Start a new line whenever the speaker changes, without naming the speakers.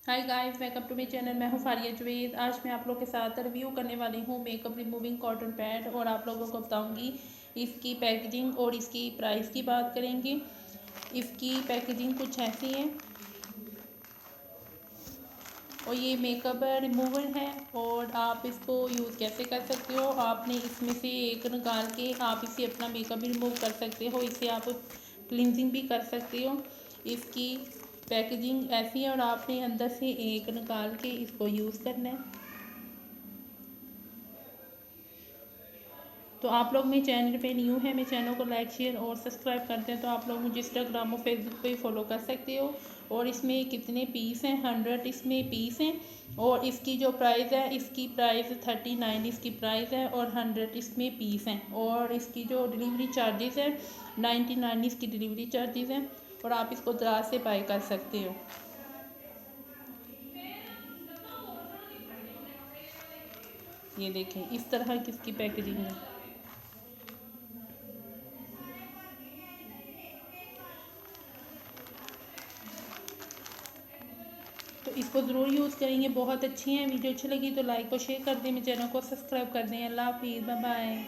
Hi guys, welcome to my channel. मैं हूं फारिया जवेद। आज मैं आप लोगों के साथ रिव्यू करने वाली हूं मेकअप रिमूविंग कॉटन पैड और आप लोगों को बताऊंगी इसकी पैकेजिंग और इसकी प्राइस की बात करेंगे। इसकी पैकेजिंग कुछ ऐसी है और ये मेकअप रिमूवर है और आप इसको यूज़ कैसे कर सकते हो। आपने इसमें से एक निकाल के आप इसे अपना मेकअप भी रिमूव कर सकते हो। इसे आप क्लिनजिंग भी कर सकते हो। इसकी पैकेजिंग ऐसी है और आपने अंदर से एक निकाल के इसको यूज़ करना है। तो आप लोग मेरे चैनल पे न्यू है, मेरे चैनल को लाइक शेयर और सब्सक्राइब करते हैं तो आप लोग मुझे इंस्टाग्राम और फेसबुक पे फॉलो कर सकते हो। और इसमें कितने पीस हैं, 100 इसमें पीस हैं और इसकी जो प्राइस है, इसकी प्राइस 39 इसकी प्राइस है और 100 इसमें पीस हैं। और इसकी जो डिलीवरी चार्जेस है 99 इसकी डिलीवरी चार्जेस हैं और आप इसको दराज से बाय कर सकते हो। ये देखें, इस तरह की इसकी पैकेजिंग है। तो इसको ज़रूर यूज़ करेंगे, बहुत अच्छी हैं। वीडियो अच्छी लगी तो लाइक और शेयर कर दें, मेरे चैनल को सब्सक्राइब कर दें। अल्लाह हाफिज़, बाय बाय।